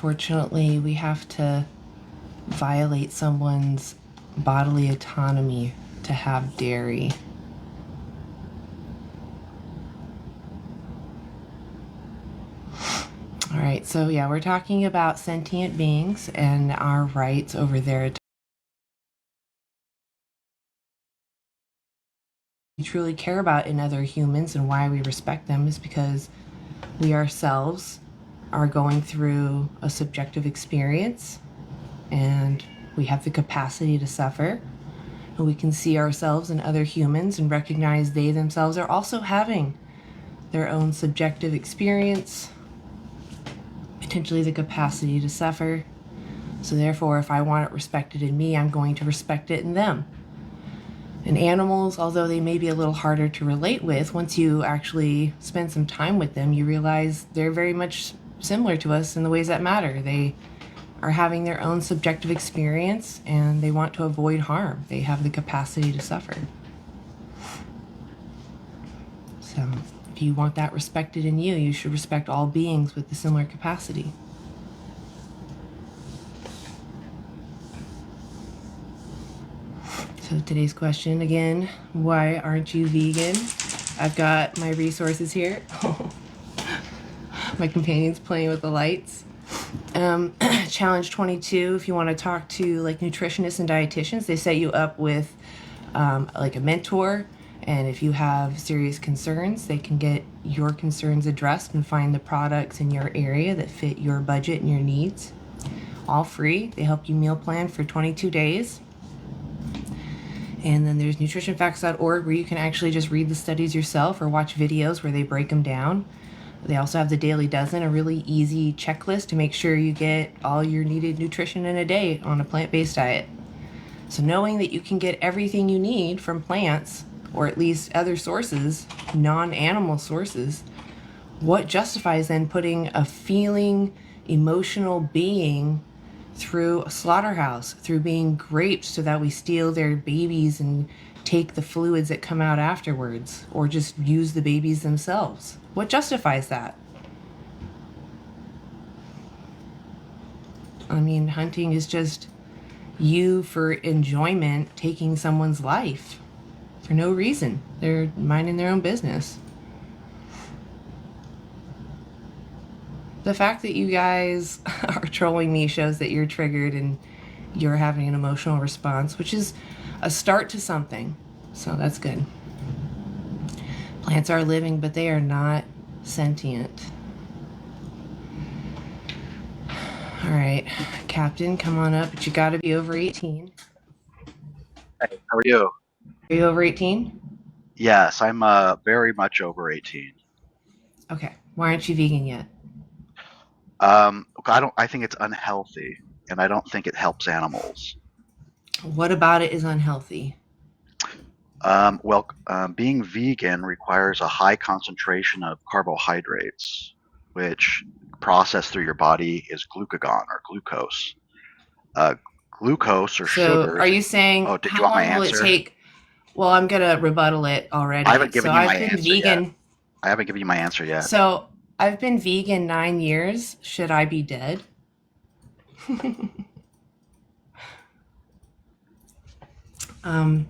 unfortunately, we have to violate someone's bodily autonomy to have dairy. All right, so yeah, we're talking about sentient beings and our rights over their autonomy. We truly care about in other humans and why we respect them is because we ourselves are going through a subjective experience and we have the capacity to suffer. And we can see ourselves in other humans and recognize they themselves are also having their own subjective experience, potentially the capacity to suffer. So therefore, if I want it respected in me, I'm going to respect it in them. And animals, although they may be a little harder to relate with, once you actually spend some time with them, you realize they're very much similar to us in the ways that matter. They are having their own subjective experience and they want to avoid harm. They have the capacity to suffer. So if you want that respected in you, you should respect all beings with a similar capacity. So today's question again, why aren't you vegan? I've got my resources here. My companion's playing with the lights. Challenge 22, if you want to talk to like nutritionists and dietitians, they set you up with like a mentor. And if you have serious concerns, they can get your concerns addressed and find the products in your area that fit your budget and your needs. All free. They help you meal plan for 22 days. And then there's nutritionfacts.org where you can actually just read the studies yourself or watch videos where they break them down. They also have the Dailey Dozen, a really easy checklist to make sure you get all your needed nutrition in a day on a plant-based diet. So knowing that you can get everything you need from plants, or at least other sources, non-animal sources, what justifies then putting a feeling, emotional being through a slaughterhouse, through being raped so that we steal their babies and take the fluids that come out afterwards, or just use the babies themselves? What justifies that? I mean, hunting is just you for enjoyment taking someone's life for no reason. They're minding their own business. The fact that you guys are trolling me shows that you're triggered and you're having an emotional response, which is a start to something. So that's good. Plants are living, but they are not sentient. All right, Captain, come on up, but you gotta be over 18. Hey, how are you? Are you over 18? Yes, I'm very much over 18. Okay, why aren't you vegan yet? I think it's unhealthy, and I don't think it helps animals. What about it is unhealthy? Being vegan requires a high concentration of carbohydrates, which processed through your body is glucagon or glucose. Uh, Glucose or So are sugars. you saying Oh, did you how want my long will it answer? take? Well, I'm gonna rebuttal it I already. haven't So given you my I've been answer yet. vegan. I haven't given you my answer yet. So I've been vegan 9 years. Should I be dead? um,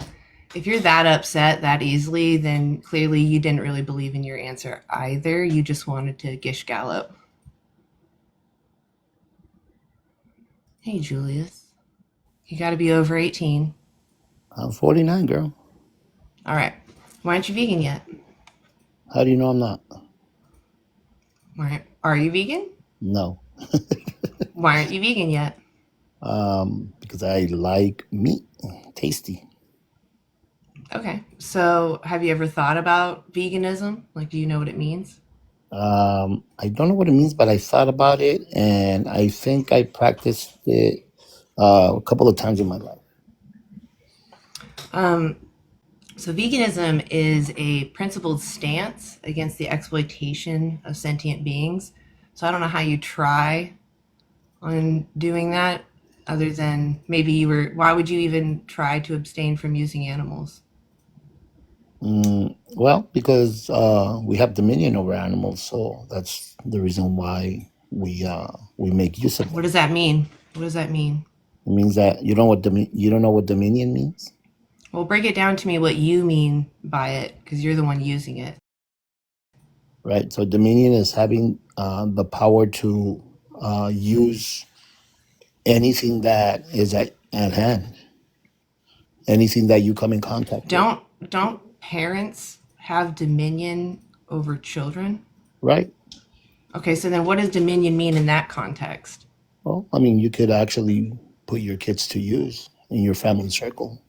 if you're that upset that easily, then clearly you didn't really believe in your answer either. You just wanted to gish gallop. Hey, Julius. You got to be over 18. I'm 49, girl. All right. Why aren't you vegan yet? How do you know I'm not? All right. Are you vegan? No. Why aren't you vegan yet? Because I like meat. Tasty. Okay. So have you ever thought about veganism? Like, do you know what it means? I don't know what it means, but I thought about it, and I think I practiced it a couple of times in my life. Um, so veganism is a principled stance against the exploitation of sentient beings. So I don't know how you try on doing that other than maybe why would you even try to abstain from using animals? Well, because we have dominion over animals, so that's the reason why we make use of What them. does that mean? What does that mean? It means that you don't know what dominion means, Well, break it down to me what you mean by it, because you're the one using it. right? So dominion is having the power to use anything that is at hand, anything that you come in contact with, Don't parents have dominion over children? right? Okay, so then what does dominion mean in that context? Well, I mean, you could actually put your kids to use in your family circle.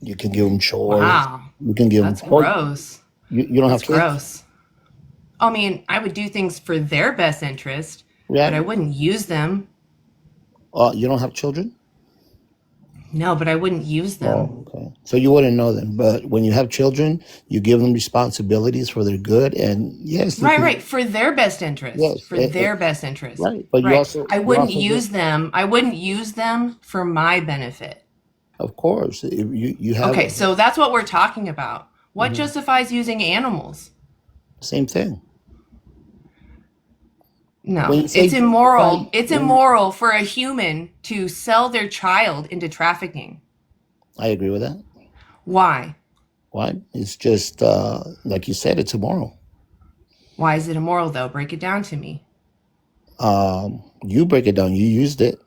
You can give them chores. Wow, You can give them. that's Oh, gross. you don't have That's kids? gross. I mean, I would do things for their best interest, but Yeah. I wouldn't use them. You don't have children? No, but I wouldn't use them. Oh, okay. So you wouldn't know them, but when you have children, you give them responsibilities for their good, and yes, you can. Right. For their best interest. Yes, For their best interest. right. But Right. I you wouldn't also give. use them. I wouldn't use them for my benefit. Of course, if you have Okay, so that's what we're talking about. What Mhm. justifies using animals? Same thing. No, When you say it's justify, immoral. It's when immoral for a human to sell their child into trafficking. I agree with that. Why? Why? It's just like you said, it's immoral. Why is it immoral though? Break it down to me. You break it down. You used it.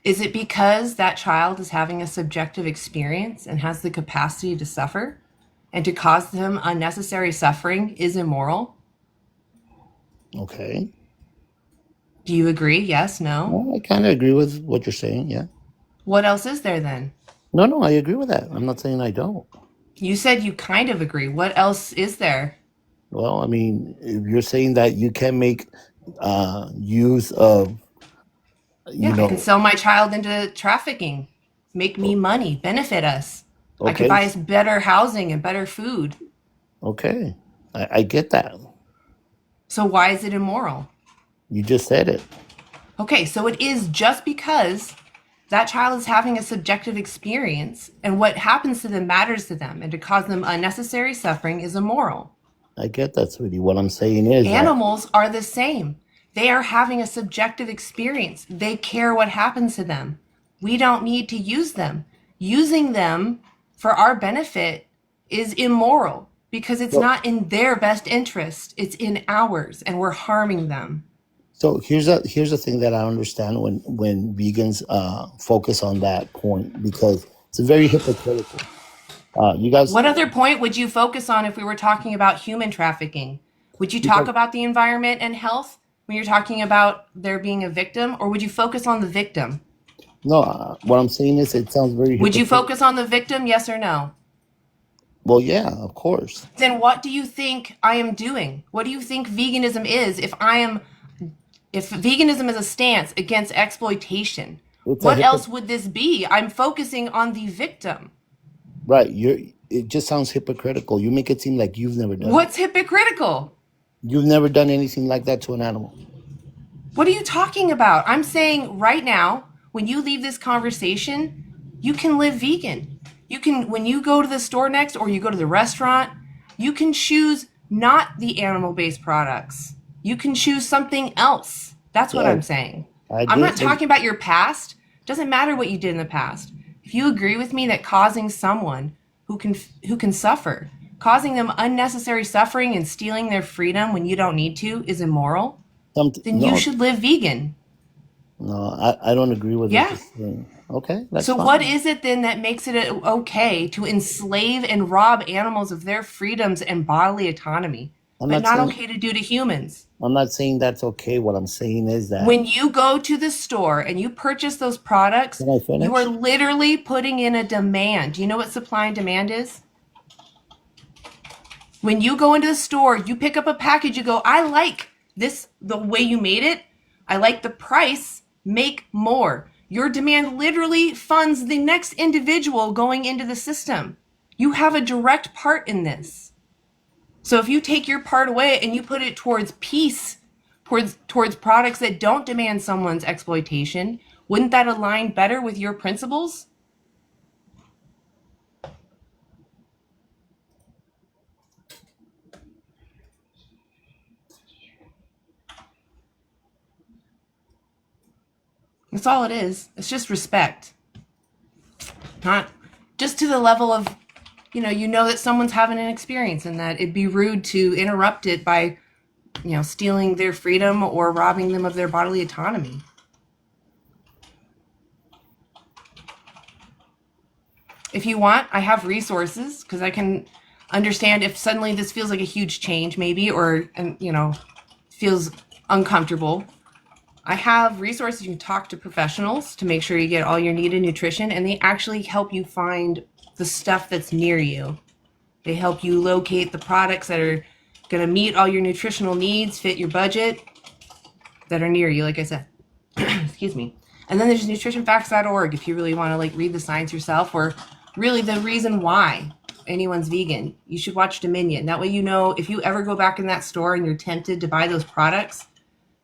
Is it because that child is having a subjective experience and has the capacity to suffer? And to cause them unnecessary suffering is immoral? Okay. Do you agree? Yes, no? Well, I kind of agree with what you're saying. Yeah. What else is there then? No, I agree with that. I'm not saying I don't. You said you kind of agree. What else is there? Well, I mean, if you're saying that you can make use of, you Yeah, I can know, sell my child into trafficking, make me money, benefit us. I could okay, buy us better housing and better food. okay, I get that. So why is it immoral? You just said it. Okay, so it is just because that child is having a subjective experience and what happens to them matters to them, and to cause them unnecessary suffering is immoral. I get that, sweetie. What I'm saying is that, Animals are the same. They are having a subjective experience. They care what happens to them. We don't need to use them. Using them for our benefit is immoral because it's so, not in their best interest. It's in ours, and we're harming them. so here's the thing that I understand when vegans focus on that point, because it's very hypocritical. You guys, What other point would you focus on if we were talking about human trafficking? Would you talk because about the environment and health when you're talking about there being a victim, or would you focus on the victim? no, what I'm saying is it sounds very Would you hypocritical. focus on the victim, yes or no? Well, yeah, of course. Then what do you think I am doing? What do you think veganism is if veganism is a stance against exploitation? It's a What else hypocrite. would this be? I'm focusing on the victim. Right. It just sounds hypocritical. You make it seem like you've never done it. What's hypocritical? You've never done anything like that to an animal. What are you talking about? I'm saying right now, when you leave this conversation, you can live vegan. You can, when you go to the store next or you go to the restaurant, you can choose not the animal based products. You can choose something else. That's what Yeah, I'm saying. I I'm not get, but talking about your past. Doesn't matter what you did in the past. If you agree with me that causing someone who can suffer, causing them unnecessary suffering and stealing their freedom when you don't need to is immoral, then you no, should live vegan. I don't agree with what Yeah. you're saying. Okay, that's So what fine. is it then that makes it okay to enslave and rob animals of their freedoms and bodily autonomy, I'm but not not saying okay to do to humans? I'm not saying that's okay. What I'm saying is that, When you go to the store and you purchase those products, can I you are finish? literally putting in a demand. Do you know what supply and demand is? When you go into the store, you pick up a package, you go, I like this, the way you made it. I like the price, make more. Your demand literally funds the next individual going into the system. You have a direct part in this. So if you take your part away and you put it towards peace, towards products that don't demand someone's exploitation, wouldn't that align better with your principles? That's all it is. It's just respect. Not just to the level of, you know that someone's having an experience and that it'd be rude to interrupt it by, stealing their freedom or robbing them of their bodily autonomy. If you want, I have resources because I can understand if suddenly this feels like a huge change, maybe, or, feels uncomfortable. I have resources. You can talk to professionals to make sure you get all your needed nutrition, and they actually help you find the stuff that's near you. They help you locate the products that are going to meet all your nutritional needs, fit your budget, that are near you, like I said. Excuse me. And then there's nutritionfacts.org if you really want to read the science yourself, or really the reason why anyone's vegan. You should watch Dominion. That way if you ever go back in that store and you're tempted to buy those products,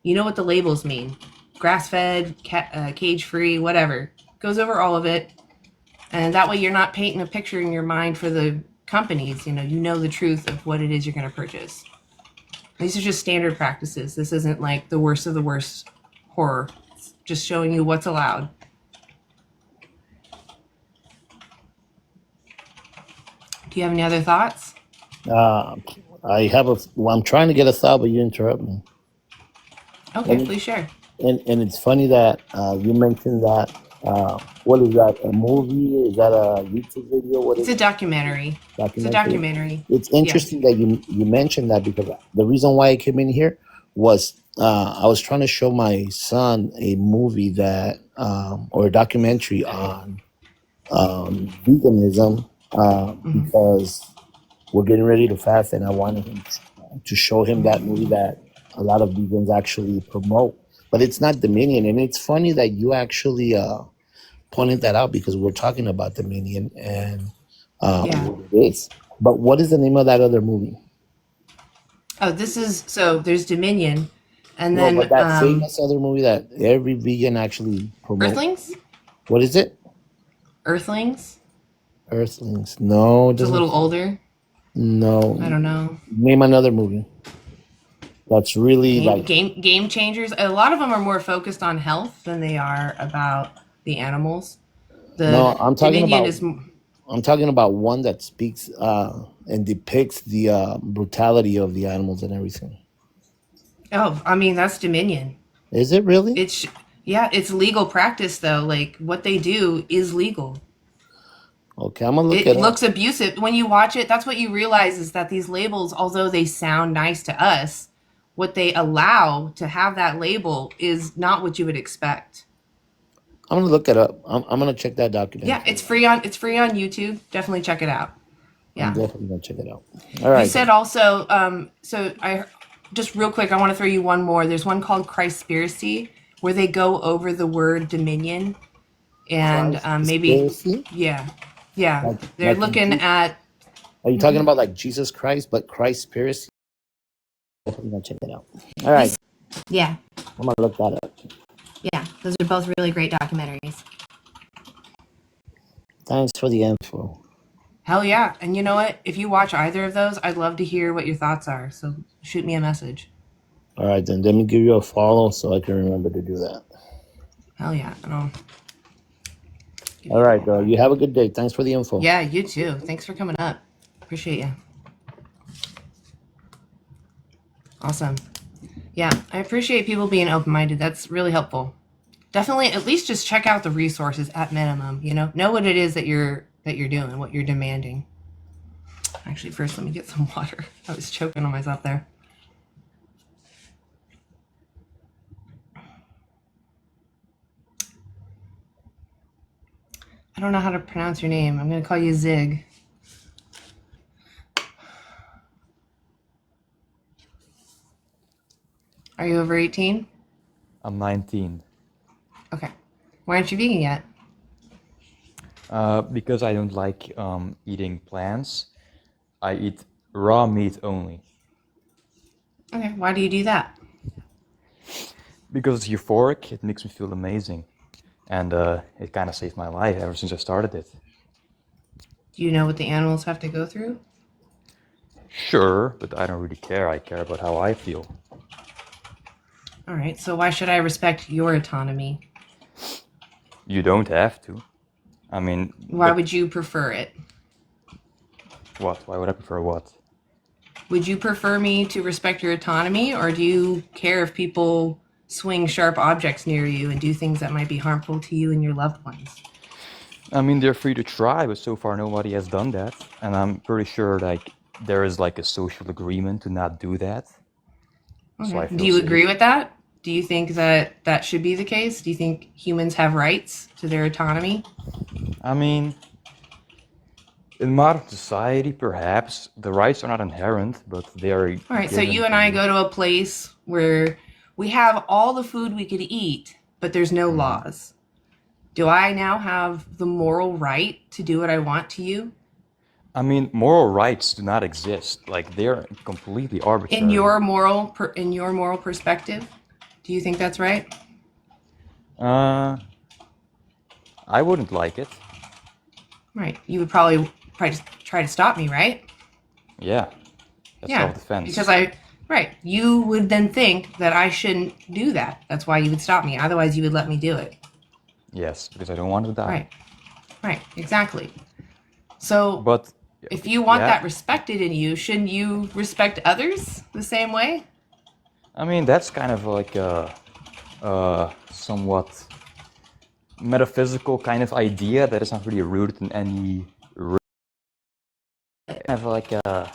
you know what the labels mean. Grass-fed, cage-free, whatever. Goes over all of it. And that way you're not painting a picture in your mind for the companies. You know the truth of what it is you're going to purchase. These are just standard practices. This isn't like the worst of the worst horror. It's just showing you what's allowed. Do you have any other thoughts? I have I'm trying to get a thought, but you interrupt me. Okay, please share. And it's funny that you mentioned that. What is that? A movie? Is that a YouTube video? It's a documentary. It's a documentary. It's interesting that you mentioned that, because the reason why I came in here was I was trying to show my son a movie that or a documentary on veganism because we're getting ready to fast, and I wanted him to show him that movie that a lot of vegans actually promote. But it's not Dominion, and it's funny that you actually pointed that out, because we're talking about Dominion and what it is. But what is the name of that other movie? Oh, there's Dominion, and then but that famous other movie that every vegan actually promotes. Earthlings? What is it? Earthlings? Earthlings. No, it's a little older. No, I don't know. Name another movie. That's really game changers. A lot of them are more focused on health than they are about the animals. I'm talking about one that speaks and depicts the brutality of the animals and everything. Oh, I mean, that's Dominion. Is it really? It's legal practice though. What they do is legal. Okay, I'm gonna look it up. It looks abusive. When you watch it, that's what you realize, is that these labels, although they sound nice to us, what they allow to have that label is not what you would expect. I'm gonna look it up. I'm gonna check that documentary. Yeah, it's free on YouTube. Definitely check it out. Yeah, I'm definitely gonna check it out. All right. You said also, so I just real quick, I want to throw you one more. There's one called Christspiracy, where they go over the word Dominion, and maybe they're looking at. Are you talking about Jesus Christ, but Christspiracy? Definitely gonna check it out. All right. Yeah. I'm gonna look that up. Yeah, those are both really great documentaries. Thanks for the info. Hell yeah. And you know what? If you watch either of those, I'd love to hear what your thoughts are. So shoot me a message. All right, then let me give you a follow so I can remember to do that. Hell yeah. All right, girl. You have a good day. Thanks for the info. Yeah, you too. Thanks for coming up. Appreciate you. Awesome. Yeah, I appreciate people being open-minded. That's really helpful. Definitely, at least just check out the resources at minimum. Know what it is that you're doing, what you're demanding. Actually, first, let me get some water. I was choking on myself there. I don't know how to pronounce your name. I'm going to call you Zig. Are you over 18? I'm 19. Okay. Why aren't you vegan yet? Because I don't like eating plants. I eat raw meat only. Okay. Why do you do that? Because it's euphoric. It makes me feel amazing. And it kind of saved my life ever since I started it. Do you know what the animals have to go through? Sure, but I don't really care. I care about how I feel. All right. So why should I respect your autonomy? You don't have to. I mean, Why but would you prefer it? what? Why would I prefer what? Would you prefer me to respect your autonomy, or do you care if people swing sharp objects near you and do things that might be harmful to you and your loved ones? I mean, they're free to try, but so far nobody has done that, and I'm pretty sure like there is like a social agreement to not do that. So I Okay. Do feel you safe. agree with that? Do you think that that should be the case? Do you think humans have rights to their autonomy? I mean, in modern society, perhaps the rights are not inherent, but they are All right, so given you and to I you. go to a place where we have all the food we could eat, but there's no laws. Do I now have the moral right to do what I want to you? I mean, moral rights do not exist. Like they're completely arbitrary. In your moral perspective, do you think that's right? I wouldn't like it. Right. You would probably try to stop me, right? Yeah, that's Yeah. self-defense. Because right. You would then think that I shouldn't do that. That's why you would stop me. Otherwise, you would let me do it. Yes, because I don't want to die. Right. Right. Exactly. So But if you want yeah, that respected in you, shouldn't you respect others the same way? I mean that's kind of like a somewhat metaphysical kind of idea that is not really rooted in any kind of like a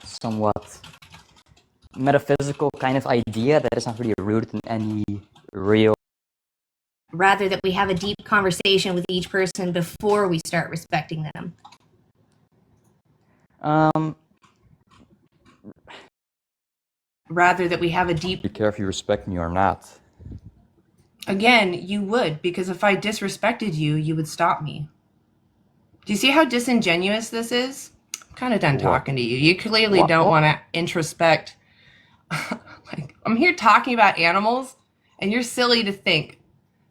somewhat metaphysical kind of idea that is not really rooted in any real. Rather that we have a deep conversation with each person before we start respecting them. Rather that we have a deep... You care if you respect me or not. Again, you would, because if I disrespected you, you would stop me. Do you see how disingenuous this is? I'm kind of done What? talking to you. You clearly What? don't want to introspect. Like, I'm here talking about animals, and you're silly to think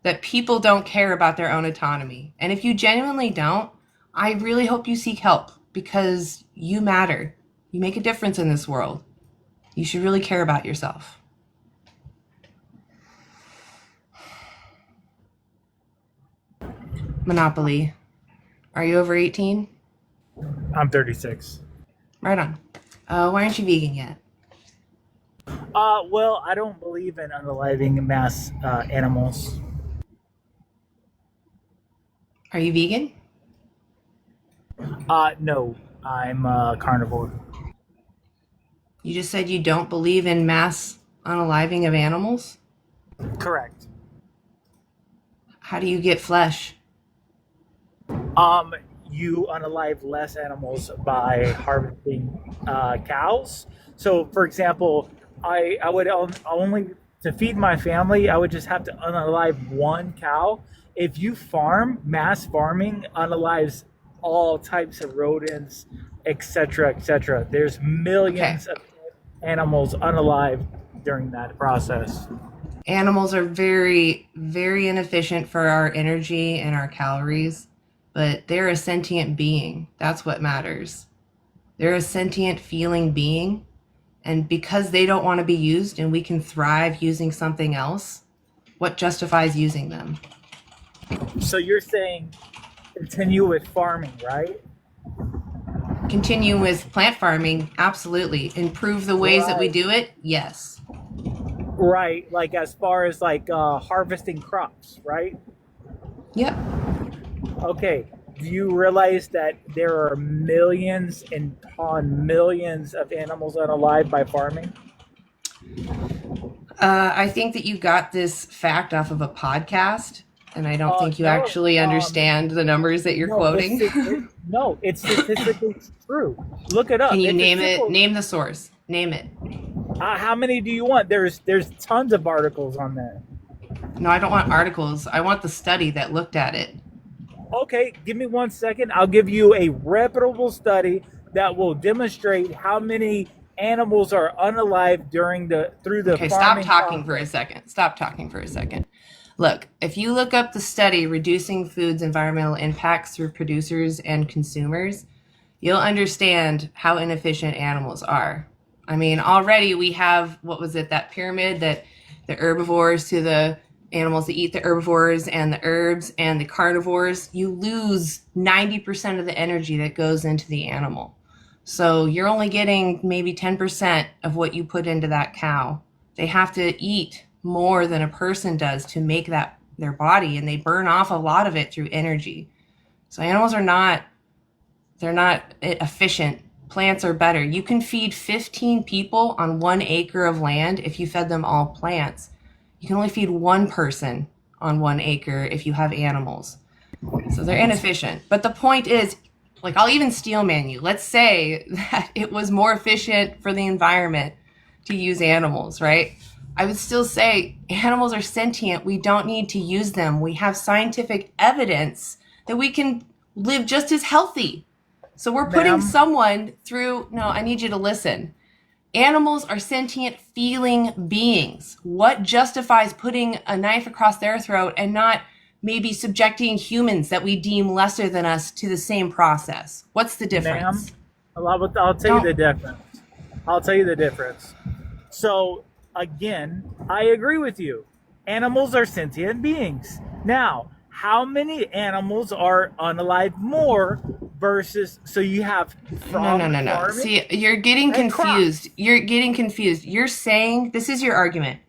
that people don't care about their own autonomy. And if you genuinely don't, I really hope you seek help, because you matter. You make a difference in this world. You should really care about yourself. Monopoly. Are you over 18? I'm 36. Right on. Why aren't you vegan yet? Well, I don't believe in unaliving mass animals. Are you vegan? No, I'm carnivore. You just said you don't believe in mass unaliving of animals? Correct. How do you get flesh? You unalive less animals by harvesting cows. So, for example, I would only to feed my family, I would just have to unalive one cow. If you farm, mass farming unalives all types of rodents, etc., etc. There's millions of animals unalive during that process. Animals are very, very inefficient for our energy and our calories, but they're a sentient being. That's what matters. They're a sentient feeling being. And because they don't want to be used and we can thrive using something else, what justifies using them? So you're saying continue with farming, right? Continue with plant farming, absolutely. Improve the ways that we Right. do it, yes. Right, like as far as like harvesting crops, right? Yep. Okay. Do you realize that there are millions and upon millions of animals unalive by farming? I think that you got this fact off of a podcast, and I don't think you No, actually understand the numbers that you're no, quoting. no, it's statistically true. Look it up. Can you It's a name it? simple- Name the source. Name it. How many do you want? There's tons of articles on there. No, I don't want articles. I want the study that looked at it. Okay, give me 1 second. I'll give you a reputable study that will demonstrate how many animals are unalive through the Okay, stop farming talking for process. a second. Stop talking for a second. Look, if you look up the study Reducing Food's Environmental Impacts Through Producers and Consumers, you'll understand how inefficient animals are. I mean, already we have, what was it, that pyramid that the herbivores to the animals that eat the herbivores and the herbs and the carnivores, you lose 90% of the energy that goes into the animal. So you're only getting maybe 10% of what you put into that cow. They have to eat more than a person does to make that their body, and they burn off a lot of it through energy. So animals are not, they're not efficient. Plants are better. You can feed 15 people on 1 acre of land if you fed them all plants. You can only feed 1 person on 1 acre if you have animals. So they're inefficient. But the point is, like, I'll even steel man you. Let's say that it was more efficient for the environment to use animals, right? I would still say animals are sentient. We don't need to use them. We have scientific evidence that we can live just as healthy. So we're putting Ma'am? someone through, no, I need you to listen. Animals are sentient, feeling beings. What justifies putting a knife across their throat and not maybe subjecting humans that we deem lesser than us to the same process? What's the Ma'am, difference? I'll tell you the Don't. difference. I'll tell you the difference. So, again, I agree with you. Animals are sentient beings. Now, how many animals are unalive more versus, so you have No. farming See, you're getting and crops. confused. You're getting confused. You're saying, this is your argument.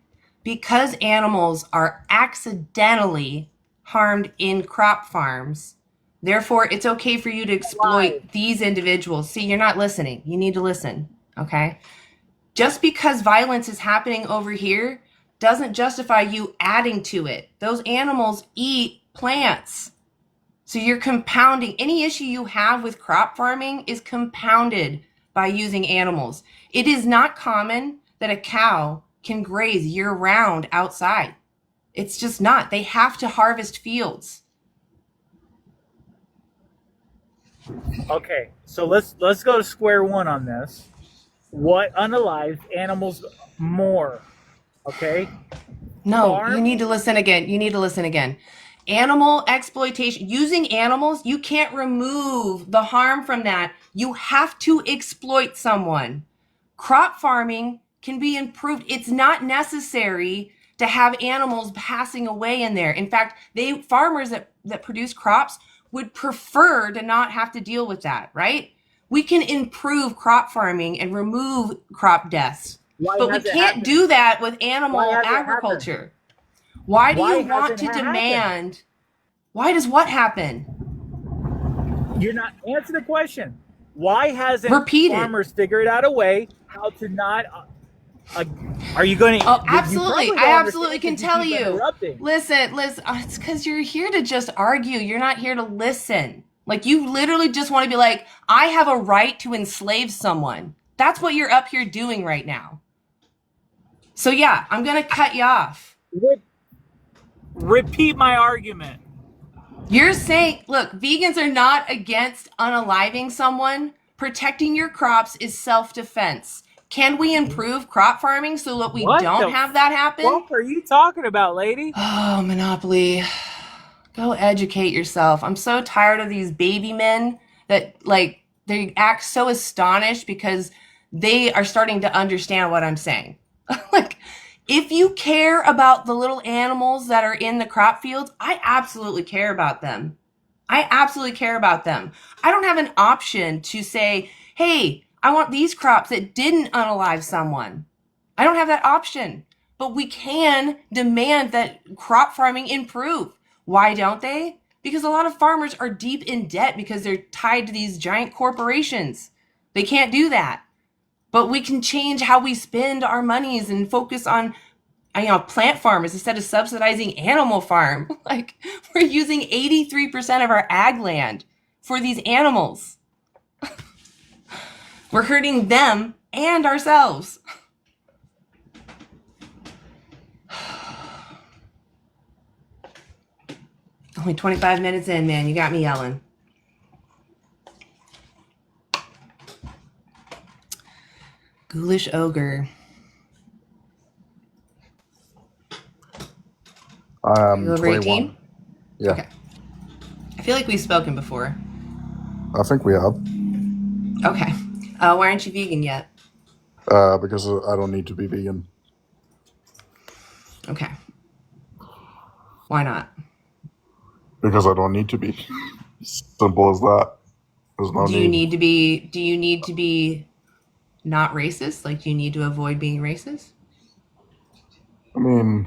Because animals are accidentally harmed in crop farms, therefore it's okay for you to exploit Alive. these individuals. See, you're not listening. You need to listen, okay? Just because violence is happening over here doesn't justify you adding to it. Those animals eat plants. So you're compounding. Any issue you have with crop farming is compounded by using animals. It is not common that a cow can graze year round outside. It's just not. They have to harvest fields. Okay, so let's go to square one on this. What unalive animals more? Okay, No, you farm. need to listen again. You need to listen again. Animal exploitation, using animals, you can't remove the harm from that. You have to exploit someone. Crop farming can be improved. It's not necessary to have animals passing away in there. In fact, farmers that produce crops would prefer to not have to deal with that, right? We can improve crop farming and remove crop deaths. Why But we has it can't happened? do that with Why animal has it happened? agriculture. Why do Why you want hasn't to it happened? demand? Why does what happen? You're not answering the question. Why hasn't Repeat it. farmers figured out a way how to not? Are you going to? Oh, absolutely. I absolutely can tell you. Interrupting. Listen. It's because you're here to just argue. You're not here to listen. Like, you literally just want to be like, I have a right to enslave someone. That's what you're up here doing right now. So yeah, I'm going to cut you off. Repeat my argument. You're saying, look, vegans are not against unaliving someone. Protecting your crops is self-defense. Can we improve crop farming so that we don't have that happen? What are you talking about, lady? Oh, Monopoly. Go educate yourself. I'm so tired of these baby men that, like, they act so astonished because they are starting to understand what I'm saying. Like, if you care about the little animals that are in the crop fields, I absolutely care about them. I absolutely care about them. I don't have an option to say, hey, I want these crops that didn't unalive someone. I don't have that option. But we can demand that crop farming improve. Why don't they? Because a lot of farmers are deep in debt because they're tied to these giant corporations. They can't do that. But we can change how we spend our monies and focus on, plant farmers instead of subsidizing animal farm. Like, we're using 83% of our ag land for these animals. We're hurting them and ourselves. Only 25 minutes in, man. You got me yelling. Ghoulish ogre. I'm over 21. 18? Yeah, Okay. I feel like we've spoken before. I think we have. Okay. Why aren't you vegan yet? Because I don't need to be vegan. Okay. Why not? Because I don't need to be. Simple as that. There's no Do you need. need to be not racist? Like, do you need to avoid being racist? I mean,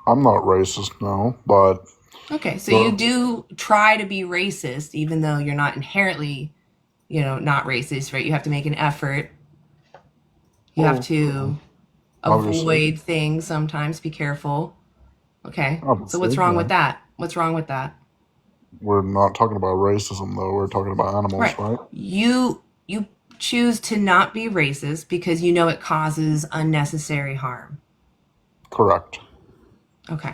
I'm not racist, no, but Okay, so Well- you do try to be racist, even though you're not inherently, not racist, right? You have to make an effort. You have to obviously. avoid things sometimes. Be careful. Okay. So Obviously, what's wrong yeah. with that? What's wrong with that? We're not talking about racism, though. We're talking about animals, right? You choose to not be racist because you know it causes unnecessary harm. Correct. Okay.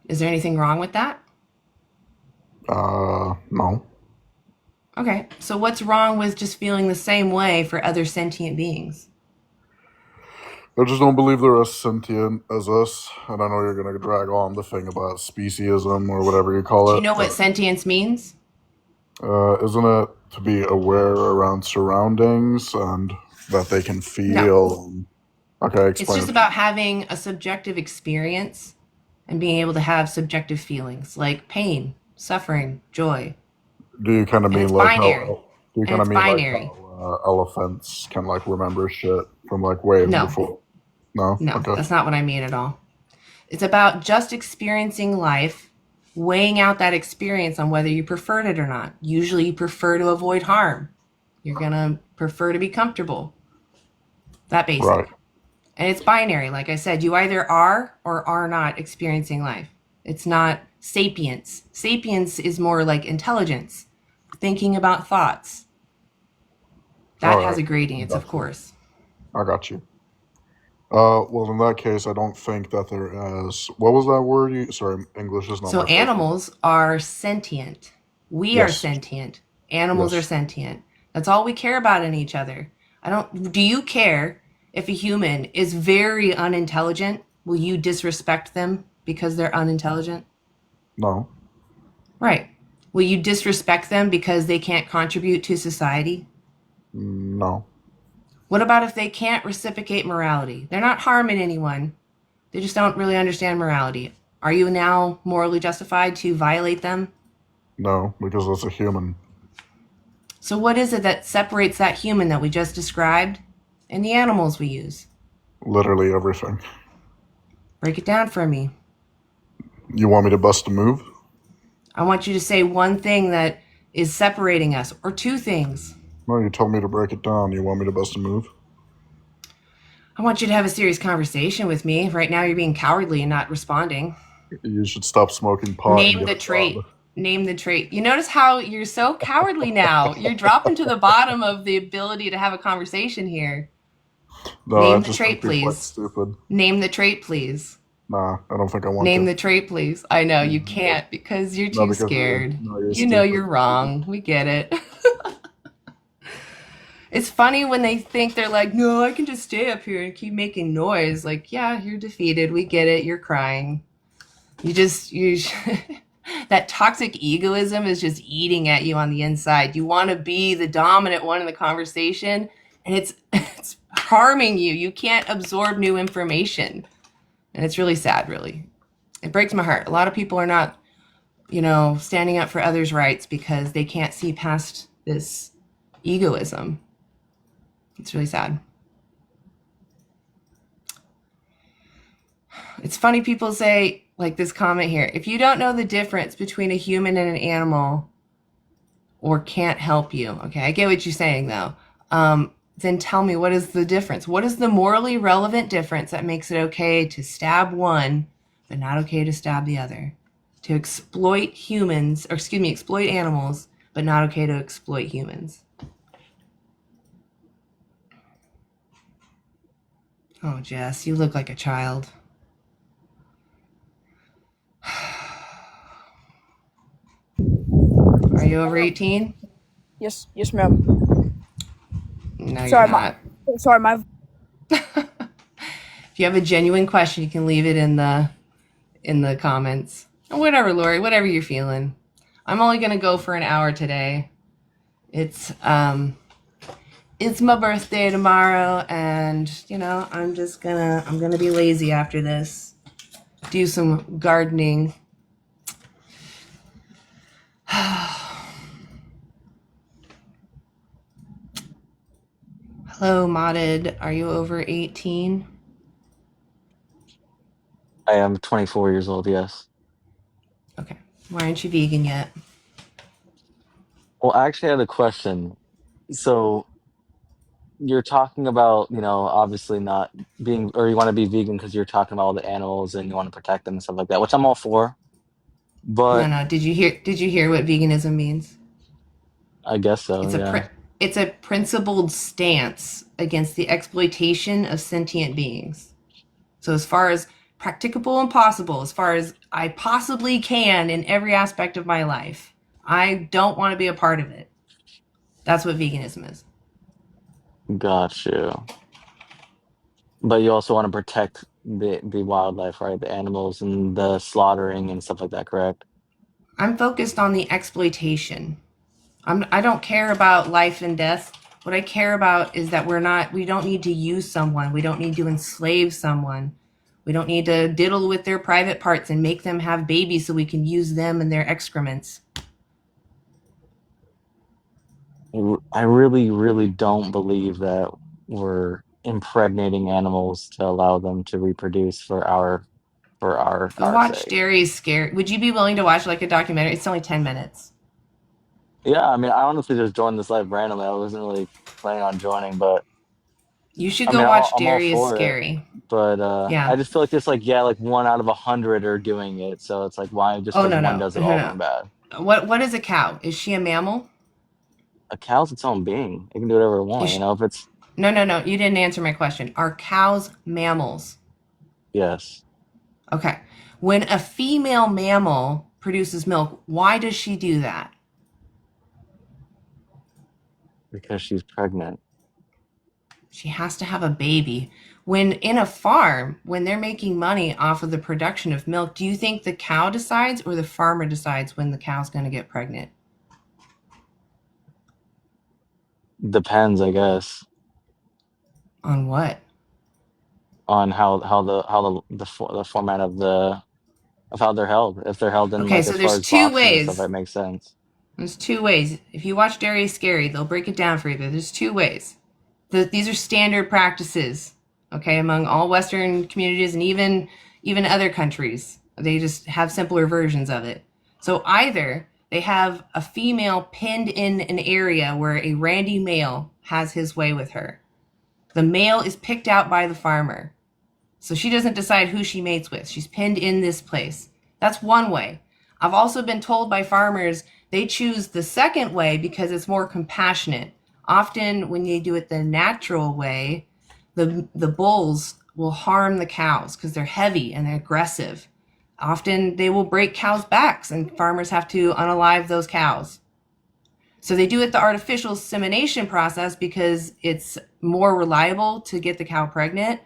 Is there anything wrong with that? No. Okay. So what's wrong with just feeling the same way for other sentient beings? I just don't believe they're as sentient as us, and I know you're going to drag on the thing about speciesism or whatever you call it. Do you know what sentience means? Isn't it to be aware around surroundings and that they can feel? No. Okay, It's explain. just about having a subjective experience and being able to have subjective feelings like pain, suffering, joy. Do you kind of And mean it's like binary. how? Do you And kind of it's mean binary. like how elephants can like remember shit from like way No. before? No. No, Okay. that's not what I mean at all. It's about just experiencing life, weighing out that experience on whether you preferred it or not. Usually you prefer to avoid harm. You're going to prefer to be comfortable. That basic. Right. And it's binary. Like I said, you either are or are not experiencing life. It's not sapience. Sapience is more like intelligence, thinking about thoughts. That All has right. a gradient, of Gotcha. course. I got you. Well, in that case, I don't think that there is. What was that word? Sorry, English is not So my first animals are sentient. We are Yes. sentient. Animals Yes. are sentient. That's all we care about in each other. Do you care if a human is very unintelligent? Will you disrespect them because they're unintelligent? No. Right. Will you disrespect them because they can't contribute to society? No. What about if they can't reciprocate morality? They're not harming anyone. They just don't really understand morality. Are you now morally justified to violate them? No, because that's a human. So what is it that separates that human that we just described and the animals we use? Literally everything. Break it down for me. You want me to bust a move? I want you to say one thing that is separating us, or two things. No, you told me to break it down. You want me to bust a move? I want you to have a serious conversation with me. Right now you're being cowardly and not responding. You should stop smoking pot. Name the trait. Name the trait. You notice how you're so cowardly now. You're dropping to the bottom of the ability to have a conversation here. No, Name I the just trait, think people please. act stupid. Name the trait, please. Nah, I don't think I want Name to. the trait, please. I know you can't because you're too scared. You know you're wrong. We get it. It's funny when they think they're like, no, I can just stay up here and keep making noise. Like, yeah, you're defeated. We get it. You're crying. You that toxic egoism is just eating at you on the inside. You want to be the dominant one in the conversation, and it's harming you. You can't absorb new information. And it's really sad, really. It breaks my heart. A lot of people are not, standing up for others' rights because they can't see past this egoism. It's really sad. It's funny people say, like this comment here, if you don't know the difference between a human and an animal or can't help you, okay, I get what you're saying though, then tell me, what is the difference? What is the morally relevant difference that makes it okay to stab one, but not okay to stab the other? To exploit exploit animals, but not okay to exploit humans? Oh, Jess, you look like a child. Are you over 18? Yes, ma'am. No, Sorry, you're not. my. If you have a genuine question, you can leave it in the comments. Or whatever, Lori, whatever you're feeling. I'm only gonna go for an hour today. It's my birthday tomorrow, and I'm gonna be lazy after this. do some gardening. Hello, Modded. Are you over 18? I am 24 years old, yes. Okay. Why aren't you vegan yet? Well, I actually had a question. So you're talking about, obviously not being, or you want to be vegan because you're talking about all the animals and you want to protect them and stuff like that, which I'm all for. But No. Did you hear what veganism means? I guess so, It's yeah. it's a principled stance against the exploitation of sentient beings. So as far as practicable and possible, as far as I possibly can in every aspect of my life, I don't want to be a part of it. That's what veganism is. Got you. But you also want to protect the wildlife, right? The animals and the slaughtering and stuff like that, correct? I'm focused on the exploitation. I don't care about life and death. What I care about is that we don't need to use someone. We don't need to enslave someone. We don't need to diddle with their private parts and make them have babies so we can use them and their excrements. I really, really don't believe that we're impregnating animals to allow them to reproduce for Go our watch sake. Dairy is Scary. Would you be willing to watch like a documentary? It's only 10 minutes. Yeah, I mean, I honestly just joined this live randomly. I wasn't really planning on joining, but You should I go mean, watch I'm all Dairy is for it. Scary. But Yeah. I just feel like there's like, yeah, like 1 out of 100 are doing it. So it's like, why just Oh, because no, one no. does it, all of No, them bad? no. What is a cow? Is she a mammal? A cow's its own being. It can do whatever it Is wants, she, If it's, no, no, no. You didn't answer my question. Are cows mammals? yes, Okay. When a female mammal produces milk, why does she do that? because she's pregnant. She has to have a baby. When in a farm, when they're making money off of the production of milk, do you think the cow decides or the farmer decides when the cow's going to get pregnant? Depends, I guess, On what? on the format of how they're held. If they're held in Okay, like so as far there's as two boxes and stuff, ways. that makes sense. There's two ways. If you watch Dairy is Scary, they'll break it down for you, but there's two ways. These are standard practices, okay, among all Western communities and even other countries. They just have simpler versions of it. So either they have a female pinned in an area where a randy male has his way with her. The male is picked out by the farmer. So she doesn't decide who she mates with. She's pinned in this place. That's one way. I've also been told by farmers they choose the second way because it's more compassionate. Often when you do it the natural way, the bulls will harm the cows because they're heavy and they're aggressive. Often they will break cows' backs and farmers have to unalive those cows. So they do it the artificial insemination process because it's more reliable to get the cow pregnant,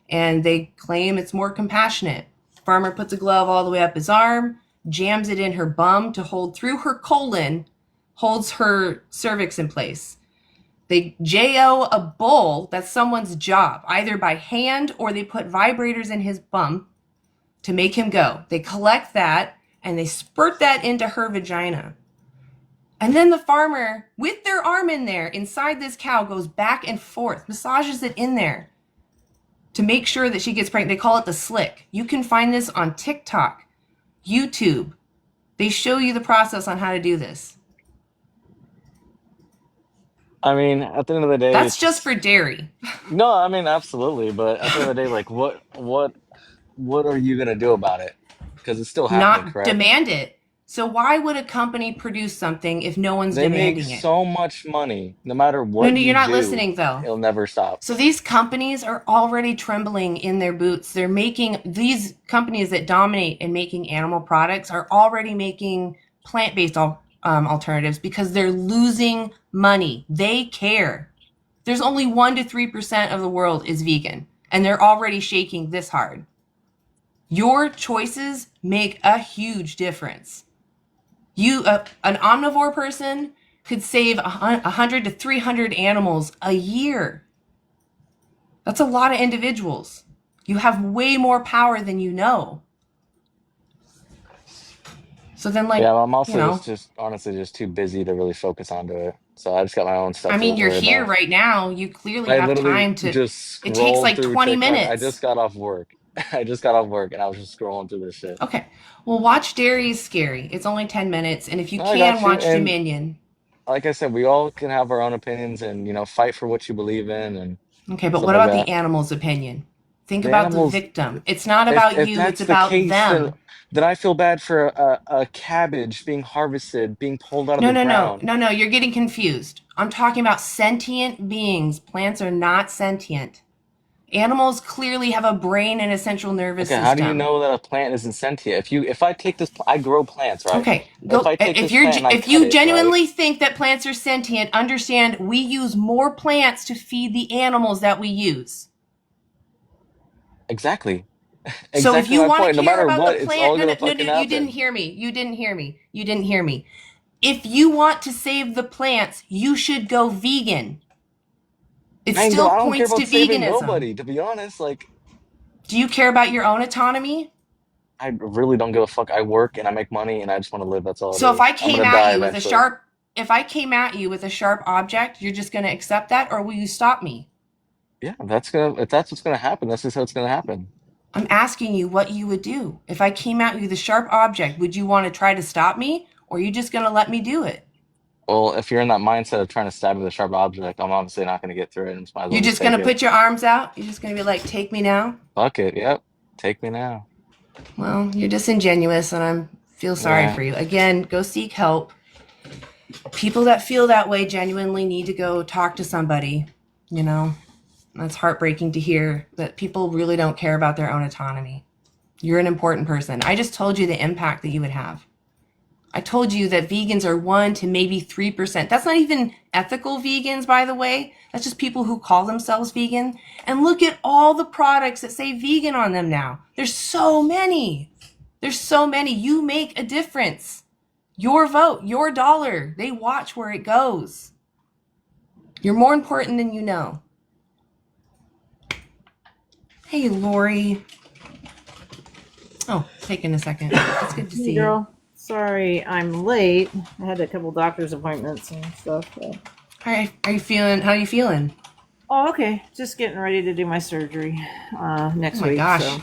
and they claim it's more compassionate. Farmer puts a glove all the way up his arm, jams it in her bum to hold through her colon, holds her cervix in place. They JO a bull, that's someone's job, either by hand or they put vibrators in his bum to make him go. They collect that and they spurt that into her vagina. And then the farmer, with their arm in there, inside this cow, goes back and forth, massages it in there to make sure that she gets pregnant. They call it the slick. You can find this on TikTok, YouTube. They show you the process on how to do this. I mean, at the end of the day, That's just for dairy. no, I mean, absolutely. But at the end of the day, like, what are you gonna do about it? Because it's still happening, Not correct? demand it. So why would a company produce something if no one's They make demanding it? so much money. No matter No, what no, you you're not do, listening though. it'll never stop. So these companies are already trembling in their boots. These companies that dominate in making animal products are already making plant-based alternatives because they're losing money. They care. There's only 1 to 3% of the world is vegan, and they're already shaking this hard. Your choices make a huge difference. An omnivore person could save 100 to 300 animals a year. That's a lot of individuals. You have way more power than you know. So then, like, Yeah, well, I'm you also know, just honestly just too busy to really focus onto it. So I just got my own stuff I to mean, you're worry here about. right now. You clearly I have literally time to. just It takes scrolled like through 20 TikTok. I minutes. just got off work. I just got off work and I was just scrolling through this shit. Okay. Well, watch Dairy is Scary. It's only 10 minutes. And if you No, I can, got you. watch And Dominion. like I said, we all can have our own opinions and, fight for what you believe in and Okay, but stuff what like about the that. animal's opinion? Think The about the animals, victim. It's not if about if you, it's that's the about case, then them. I feel bad for a cabbage being harvested, being pulled out of No, the no, no, ground. no, no, you're getting confused. I'm talking about sentient beings. Plants are not sentient. Animals clearly have a brain and a central nervous Okay, how do you system. know that a plant isn't sentient? If I take this, I grow plants, right? Okay, If go. I take this plant and I If cut you it, right? genuinely think that plants are sentient, understand we use more plants to feed the animals that we use. Exactly. So if Exactly you my want to point. No care matter about the what, it's plant, all no, no, gonna no, no, fucking you didn't happen. hear me. You didn't hear me. You didn't hear me. If you want to save the plants, you should go vegan. It Mango, still I don't care points to about saving veganism. nobody, to be honest. Like, Do you care about your own autonomy? I really don't give a fuck. I work and I make money and I just want to live. That's all So it if I is. I'm came gonna at die you with eventually. a sharp object, you're just going to accept that, or will you stop me? Yeah, if that's what's gonna happen, that's just how it's gonna happen. I'm asking you what you would do. If I came at you with a sharp object, would you want to try to stop me, or are you just going to let me do it? Well, if you're in that mindset of trying to stab me with a sharp object, I'm obviously not gonna get through it and just might as well You're just just going take to it. put your arms out? You're just going to be like, take me now? Fuck it. Yep. Take me now. Well, you're disingenuous, and I feel sorry Yeah. for you. Again, go seek help. People that feel that way genuinely need to go talk to somebody. You know, that's heartbreaking to hear that people really don't care about their own autonomy. You're an important person. I just told you the impact that you would have. I told you that vegans are 1% to maybe 3%. That's not even ethical vegans, by the way. That's just people who call themselves vegan. And look at all the products that say vegan on them now. There's so many. There's so many. You make a difference. Your vote, your dollar. They watch where it goes. You're more important than you know. Hey, Lori. Oh, taking a second. It's good to see you. Girl, sorry I'm late. I had a couple doctor's appointments and stuff. So. How are you feeling? How are you feeling? Oh, okay. Just getting ready to do my surgery next week. Gosh. So,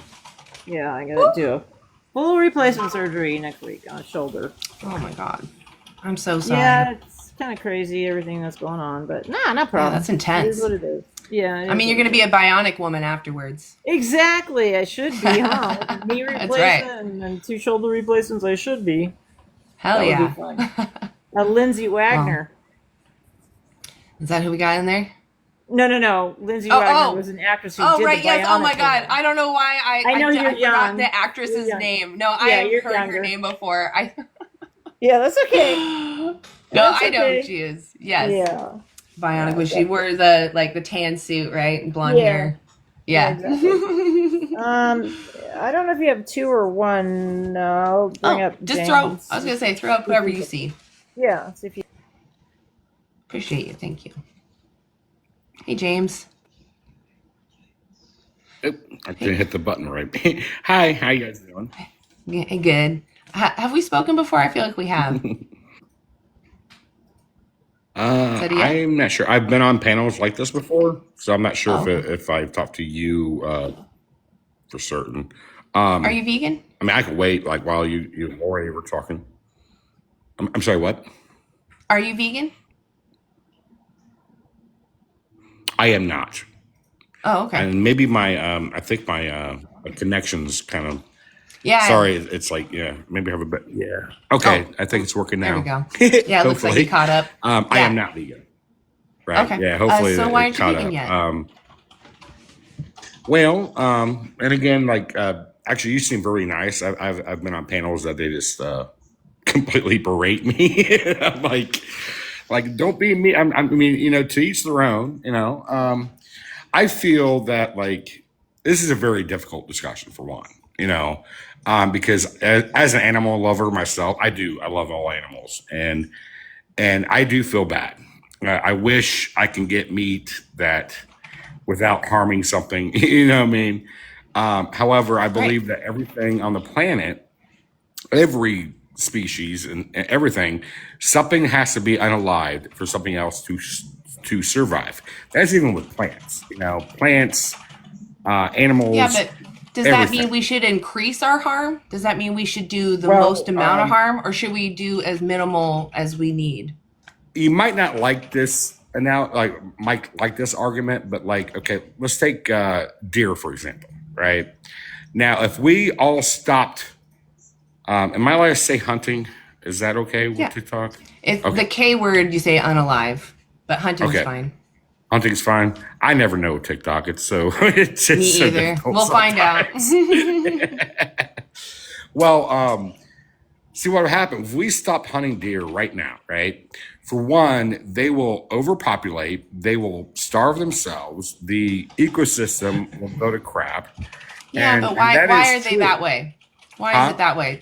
yeah, I gotta do a full replacement surgery next week on a shoulder. Oh my God. I'm so sorry. Yeah, it's kind of crazy everything that's going on, but no problem. Yeah, that's intense. It is what it is. Yeah. I mean, you're going to be a bionic woman afterwards. Exactly. I should be, huh? With knee replacement right. and 2 shoulder replacements. I should be. Hell that yeah. Would be fun. Lindsay Wagner. Is that who we got in there? No. Lindsay Wagner was an actress who did right. the Yes. Oh my Bionic God. Woman. I don't know why I know you're young. forgot the actress's name. No, I have heard her name before. Yeah, that's okay. I know who she is. Yes. Yeah. Bionic, when she wore the tan suit, right? And blonde hair. Yeah. Exactly. I don't know if you have 2 or 1. I'll bring up just James. I was going to say, throw up whoever you see. Yeah. See if you... Appreciate you. Thank you. Hey, James. Oh, I couldn't hit the button right. Hi, how you guys doing? Good. Have we spoken before? I feel like we have. I'm not sure. I've been on panels like this before, so I'm not sure if I've talked to you for certain. Are you vegan? I mean, I could wait like while you and Lori were talking. I'm sorry, what? Are you vegan? I am not. Oh, okay. And maybe I think my connection's kind of. Yeah. Sorry, it's like maybe I have a bit. Yeah. Okay, I think it's working now. There we go. Yeah, it looks like you caught up. I am not vegan. Right. Okay. Yeah. Hopefully, so why aren't you caught vegan up. yet? And again, like actually, you seem very nice. I've been on panels that they just completely berate me. I'm like don't be me. I mean, to each their own. I feel that like this is a very difficult discussion for one. Because as an animal lover myself, I love all animals, and I do feel bad. I wish I can get meat that without harming something. You know what I mean? However, I believe that everything on the planet, every species and everything, something has to be unalived for something else to survive. That's even with plants. Plants, animals. Yeah, but does that mean we should increase our harm? Does that mean we should do the most amount of harm, or should we do as minimal as we need? You might not like this like this argument, but okay, let's take deer for example, right? Now, if we all stopped, am I allowed to say hunting? Is that okay with TikTok? It's the K word you say unalive, but hunting's fine. Hunting's fine. I never know TikTok. It's Me so either. We'll find out. Well, see what would happen if we stopped hunting deer right now, right? For one, they will overpopulate. They will starve themselves. The ecosystem will go to crap. Yeah, but why are they that way? Why is it that way?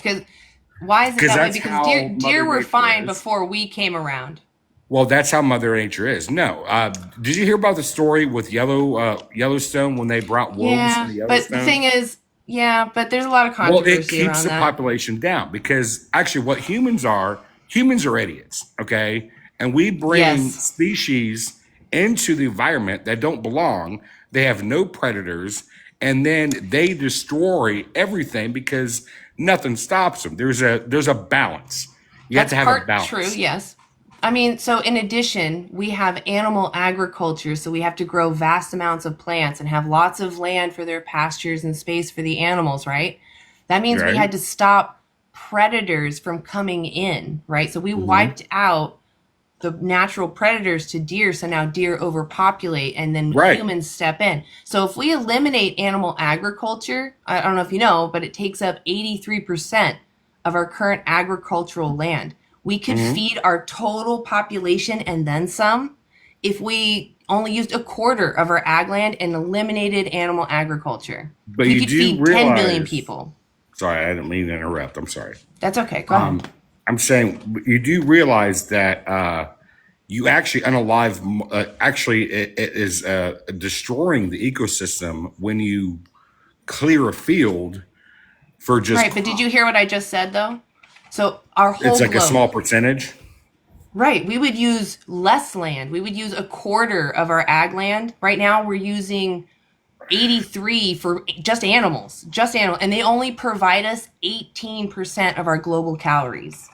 Why is it that way? Because deer were fine before we came around. Well, that's how Mother Nature is. No, did you hear about the story with Yellowstone when they brought wolves into Yellowstone? But the thing is, but there's a lot of controversy around that. Well, it keeps the population down because actually what humans are idiots, okay? And we bring species into the environment that don't belong. They have no predators, and then they destroy everything because nothing stops them. There's a balance. You have to have a balance. True, yes. I mean, so in addition, we have animal agriculture, so we have to grow vast amounts of plants and have lots of land for their pastures and space for the animals, right? That means we had to stop predators from coming in, right? So we wiped out the natural predators to deer, so now deer overpopulate and then humans step in. So if we eliminate animal agriculture, I don't know if you know, but it takes up 83% of our current agricultural land. We could feed our total population and then some if we only used a quarter of our ag land and eliminated animal agriculture. But we could feed 10 billion people. Sorry, I didn't mean to interrupt. I'm sorry. That's okay. Go ahead. I'm saying you do realize that you actually unalive. It is destroying the ecosystem when you clear a field for just right. But did you hear what I just said though? So our whole it's like a small percentage. Right. We would use less land. We would use a quarter of our ag land. Right now we're using 83 for just animals. And they only provide us 18% of our global calories.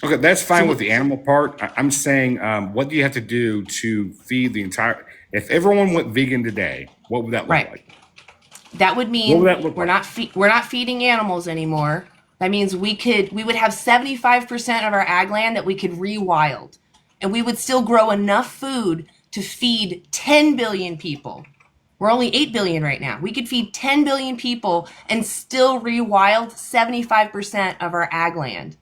Okay, that's fine with the animal part. I'm saying what do you have to do to feed the entire if everyone went vegan today, what would that look like? That would mean we're not feeding animals anymore. That means we would have 75% of our ag land that we could rewild, and we would still grow enough food to feed 10 billion people. We're only 8 billion right now. We could feed 10 billion people and still rewild 75% of our ag land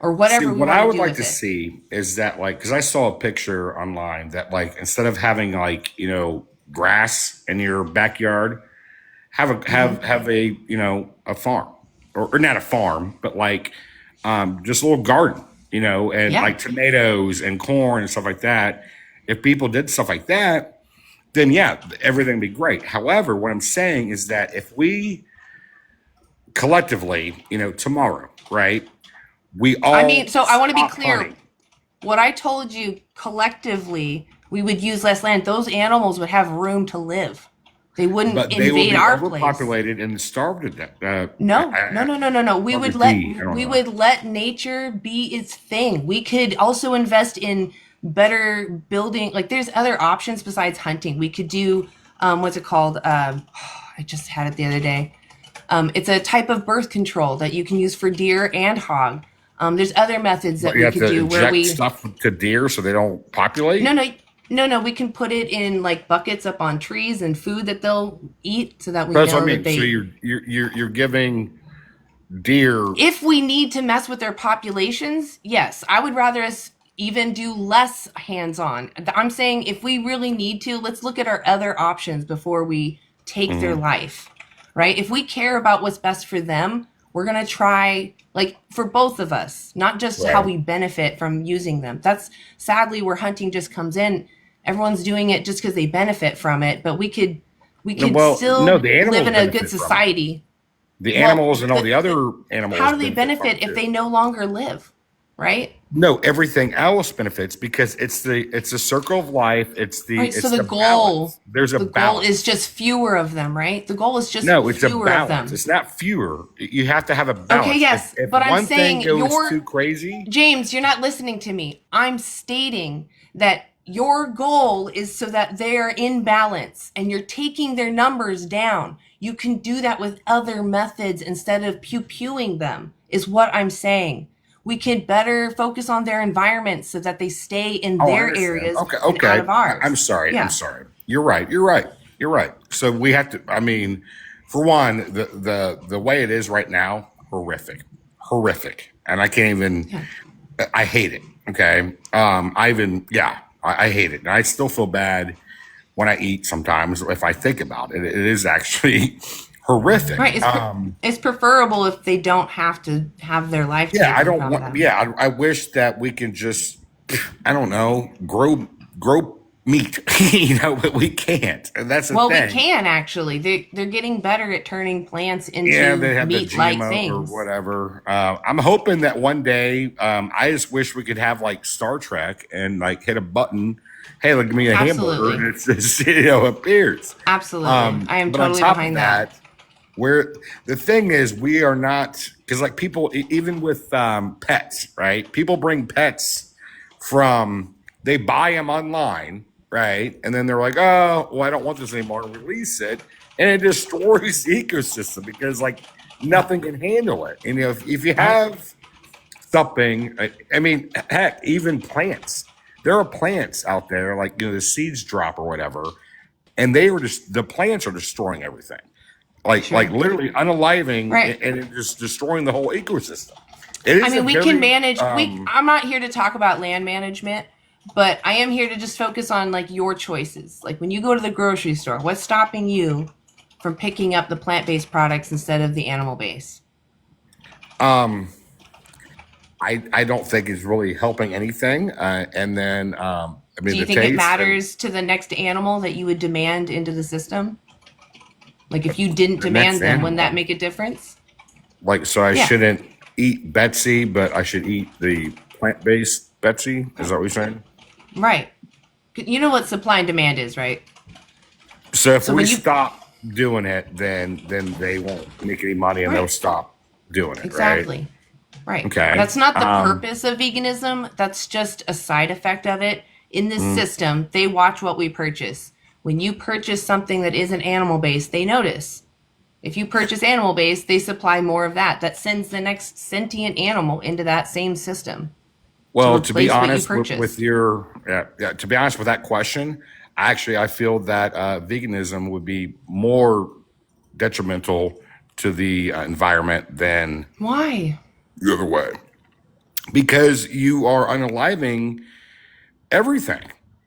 or whatever we want to do with it. What I would like to see is that because I saw a picture online that instead of having grass in your backyard, have a farm. Or not a farm, but just a little garden, and tomatoes and corn and stuff like that. If people did stuff like that, then everything would be great. However, what I'm saying is that if we collectively, tomorrow, right, we all. I mean, so I want to be clear. Hunting. What I told you collectively, we would use less land. Those animals would have room to live. They wouldn't invade our place. Overpopulated and starved to death. No. We would let nature be its thing. We could also invest in better building. There's other options besides hunting. We could do what's it called? I just had it the other day. It's a type of birth control that you can use for deer and hog. There's other methods that we could do where we stuff to deer so they don't populate. No, we can put it in buckets up on trees and food that they'll eat so that we know that they. So you're giving deer. If we need to mess with their populations, yes, I would rather us even do less hands-on. I'm saying if we really need to, let's look at our other options before we take their life, right? If we care about what's best for them, we're gonna try for both of us, not just how we benefit from using them. That's sadly where hunting just comes in. Everyone's doing it just because they benefit from it, but we could still live in a good society. The Well, animals and all the other animals. how do they benefit benefit from if it, they too. no longer live? Right? No, everything else benefits because it's the circle of life. It's the Right. So it's the balance. There's a the goal is balance. just fewer of them, right? The goal is just No, it's a fewer of balance. them. It's not fewer. You have to have a Okay, balance. yes, If but I'm one thing saying goes too crazy, James, you're not listening to me. I'm stating that your goal is so that they're in balance and you're taking their numbers down. You can do that with other methods instead of pew-pewing them, is what I'm saying. We can better focus on their environment so that they stay in I their understand. areas Okay, and out of ours. I'm sorry. Yeah. I'm sorry. You're right. You're right. You're right. So we have to. I mean, for one, the way it is right now, horrific, and I can't even. Yeah. I hate it. Okay. I hate it, and I still feel bad when I eat sometimes if I think about it. It is actually horrific. Right. It's preferable if they don't have to have their life taken I don't from want. them. Yeah, I wish that we can just, I don't know, grow meat. But we can't, and that's the Well, thing. we can actually. They're getting better at turning plants into They have the meat-like GMO things. or whatever. I'm hoping that one day. I just wish we could have like Star Trek and like hit a button. Hey, look, give me a hamburger, and it's just appears. Absolutely, I am But on totally top behind of that. Where the thing is, we are not, because like people, even with pets, right? People bring pets they buy them online, right? And then they're like, oh, well, I don't want this anymore, and release it. And it destroys the ecosystem because like nothing can handle it. And if you have something, I mean, heck, even plants. There are plants out there, like, the seeds drop or whatever, and the plants are destroying everything. Like literally unaliving and it just destroying the whole ecosystem. I mean, we can manage. I'm not here to talk about land management, but I am here to just focus on like your choices. Like when you go to the grocery store, what's stopping you from picking up the plant-based products instead of the animal-based? I don't think it's really helping anything. And then, I mean, do you think it matters to the next animal that you would demand into the system? Like if you didn't demand them, wouldn't that make a difference? Like, so I shouldn't eat Betsy, but I should eat the plant-based Betsy? Is that what you're saying? Right. You know what supply and demand is, right? So if we stop doing it, then they won't make any money and they'll stop doing it, exactly. Right? Okay. That's not the purpose of veganism. That's just a side effect of it. In this system, they watch what we purchase. When you purchase something that isn't animal-based, they notice. If you purchase animal-based, they supply more of that. That sends the next sentient animal into that same system. Well, to be honest with your, to be honest with that question, I feel that veganism would be more detrimental to the environment than why the other way, because you are unaliving everything.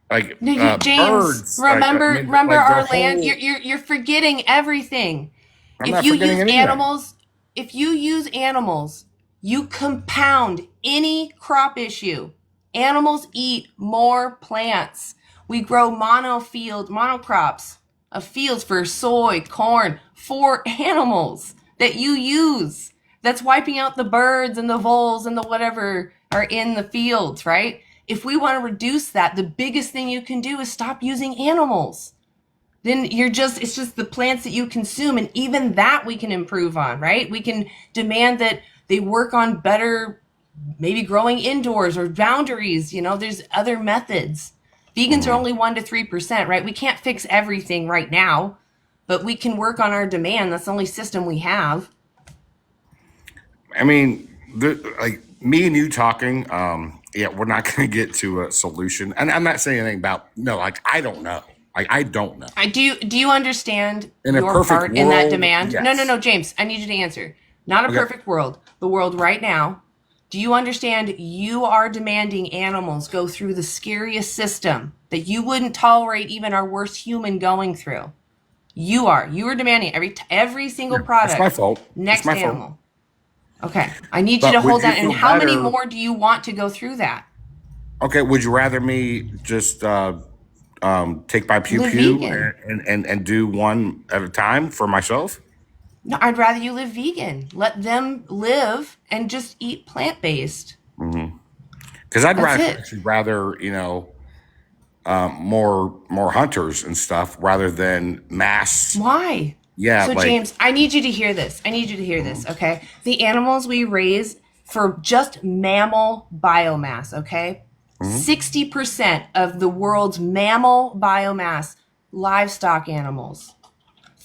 Like James, birds. remember our land. You're forgetting everything. If you use animals, you compound any crop issue. Animals eat more plants. We grow monocrops of fields for soy, corn, for animals that you use. That's wiping out the birds and the voles and the whatever are in the fields, right? If we want to reduce that, the biggest thing you can do is stop using animals. Then it's just the plants that you consume, and even that we can improve on, right? We can demand that they work on better, maybe growing indoors or boundaries. There's other methods. Vegans are only 1% to 3%, right? We can't fix everything right now, but we can work on our demand. That's the only system we have. I mean, like me and you talking, we're not going to get to a solution. And I'm not saying anything about, I don't know. I don't know. Do you understand in your part world, in that demand? Yes. No, James, I need you to answer. Not a perfect world. The world right now. Do you understand you are demanding animals go through the scariest system that you wouldn't tolerate even our worst human going through? You are demanding every single product. It's my fault. Next animal. Okay. I need you to hold that. And how many more do you want to go through that? Okay. Would you rather me just take my pew and do one at a time for myself? No, I'd rather you live vegan. Let them live and just eat plant-based. Because I'd That's it. actually rather, more hunters and stuff rather than mass. Why? Yeah, So, like James, I need you to hear this. Okay? The animals we raise for just mammal biomass, okay? 60% of the world's mammal biomass, livestock animals.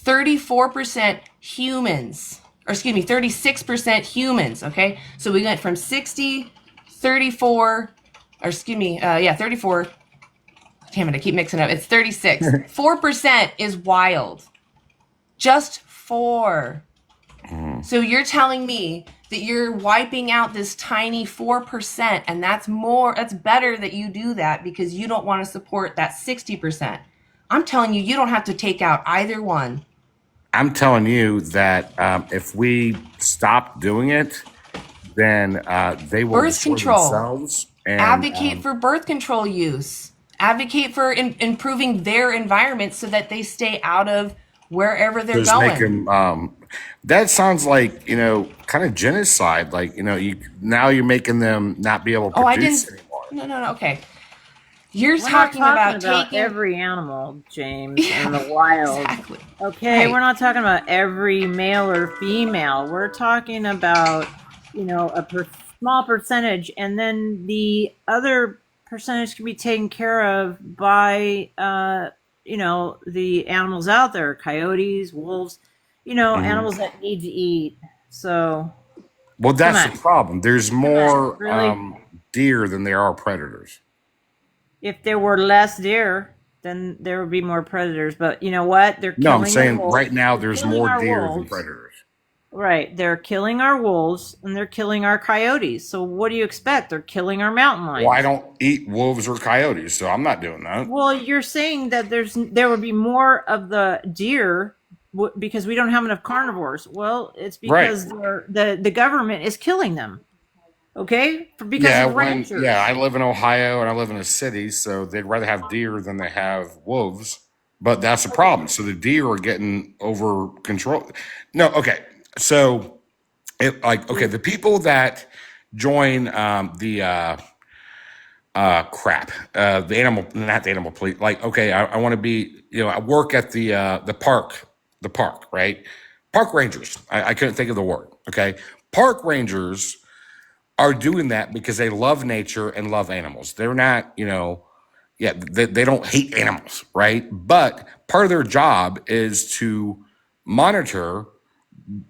34% humans, or excuse me, 36% humans, okay? So we went from 60, 34, or excuse me, 34. Damn it, I keep mixing up. It's 36. 4% is wild. Just 4. So you're telling me that you're wiping out this tiny 4%, and that's better that you do that because you don't want to support that 60%. I'm telling you, you don't have to take out either one. I'm telling you that if we stop doing it, then they will Birth destroy control. themselves. And Advocate for birth control use. Advocate for improving their environment so that they stay out of wherever they're just going. make them. That sounds like kind of genocide. Like you're making them not be able to produce anymore. No. Okay. You're We're talking not about taking every animal, James, in the wild. Exactly. Okay, Right. we're not talking about every male or female. We're talking about, small percentage, and then the other percentage can be taken care of by, the animals out there, coyotes, wolves, animals that need to eat. So, Well, that's on. the problem. There's more Really? deer than there are predators. If there were less deer, then there would be more predators. But you know what? They're No, killing I'm saying the wolves. right now They're there's killing more our deer than wolves. predators. Right. They're killing our wolves and they're killing our coyotes. So what do you expect? They're killing our mountain lions. Well, I don't eat wolves or coyotes, so I'm not doing that. Well, you're saying that there would be more of the deer because we don't have enough carnivores. Well, it's because the government is killing them. Okay, because of ranchers. I live in Ohio and I live in a city, so they'd rather have deer than they have wolves. But that's the problem. So the deer are getting over control. No, okay. So the people that join the animal, not the animal police. Like, okay, I want to be, I work at the park, right? Park rangers. I couldn't think of the word. Okay, park rangers are doing that because they love nature and love animals. They're not, they don't hate animals, right? But part of their job is to monitor,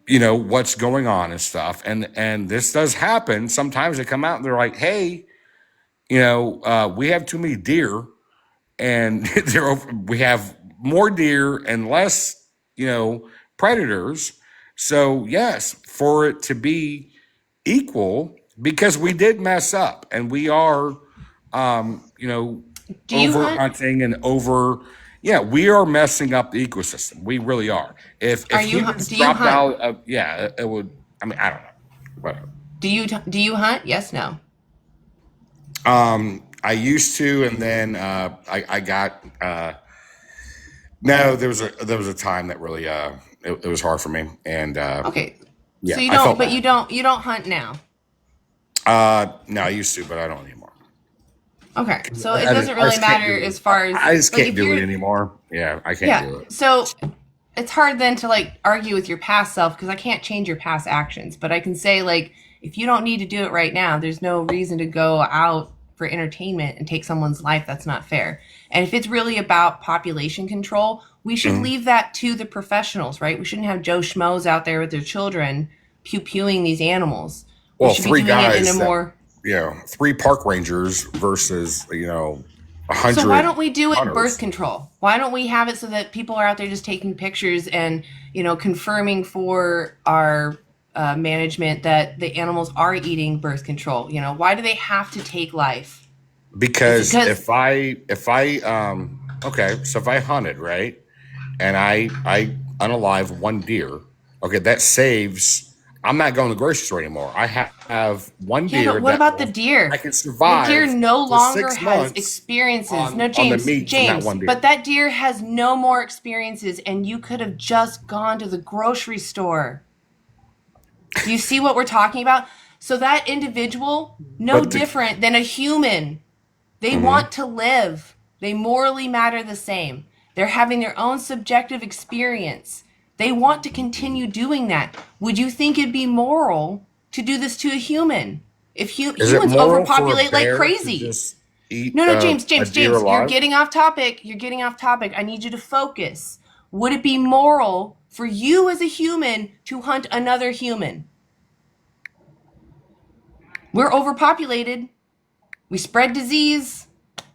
what's going on and stuff. And this does happen. Sometimes they come out and they're like, hey, we have too many deer and we have more deer and less, predators. So yes, for it to be equal, because we did mess up and we are, over hunting and we are messing up the ecosystem. We really are. If humans dropped out, it would. I mean, I don't know. Whatever. Do you hunt? Yes, no. I used to, and then I got. No, there was a time that really it was hard for me, and okay. Yeah, so you don't, but bad. you don't hunt now. No, I used to, but I don't anymore. Okay, so it doesn't really matter as far as I just can't do it anymore. Yeah, I can't do it. So it's hard then to argue with your past self because I can't change your past actions, but I can say if you don't need to do it right now, there's no reason to go out for entertainment and take someone's life. That's not fair. And if it's really about population control, we should leave that to the professionals, right? We shouldn't have Joe Schmoes out there with their children pew-pewing these animals. Well, 3 guys. 3 park rangers versus 100. So why don't we do it birth control? Why don't we have it so that people are out there just taking pictures and confirming for our management that the animals are eating birth control? Why do they have to take life? Because if I hunted, right, and I unalive 1 deer, okay, that saves I'm not going to the grocery store anymore. I have one deer. Yeah, but what about the deer? I can survive. The deer no for longer 6 has months experiences. No, on the James, meat from that James, one deer. but that deer has no more experiences, and you could have just gone to the grocery store. Do you see what we're talking about? So that individual, no different than a human. They want to live. They morally matter the same. They're having their own subjective experience. They want to continue doing that. Would you think it'd be moral to do this to a human? If humans overpopulate like crazy. No, James, you're getting off topic. You're getting off topic. I need you to focus. Would it be moral for you as a human to hunt another human? We're overpopulated. We spread disease.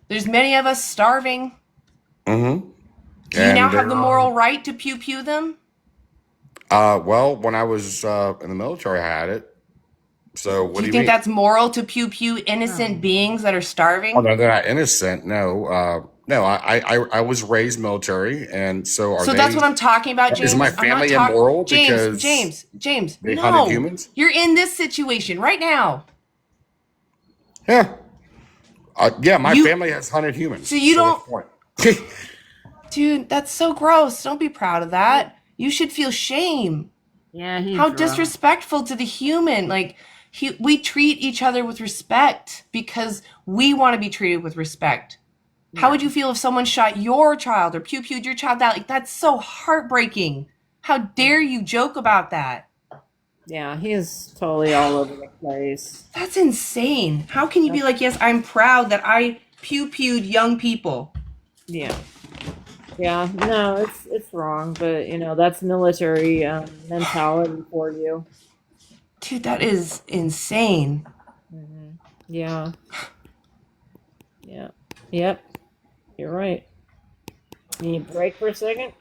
There's many of us starving. Mm-hmm. Do you now have the moral right to pew them? Well, when I was in the military, I had it. So what do you think mean? That's moral to pew innocent beings that are starving? Oh, no, they're not innocent. No, no. I was raised military, and so are they. So that's what I'm talking about, James. Is my family immoral because James, they hunted humans? You're in this situation right now. Yeah. Yeah, my family has hunted humans. So you don't. Dude, that's so gross. Don't be proud of that. You should feel shame. Yeah, how disrespectful to the human. Like, we treat each other with respect because we want to be treated with respect. Yeah. How would you feel if someone shot your child or pew-pewed your child out? Like, that's so heartbreaking. How dare you joke about that? Yeah, he is totally all over the place. That's insane. How can you be like, yes, I'm proud that I pew-pewed young people? Yeah. Yeah, no, it's wrong, but that's military mentality for you. Dude, that is insane. Mm-hmm. Yeah. Yeah. Yep. You're right. Need a break for a second?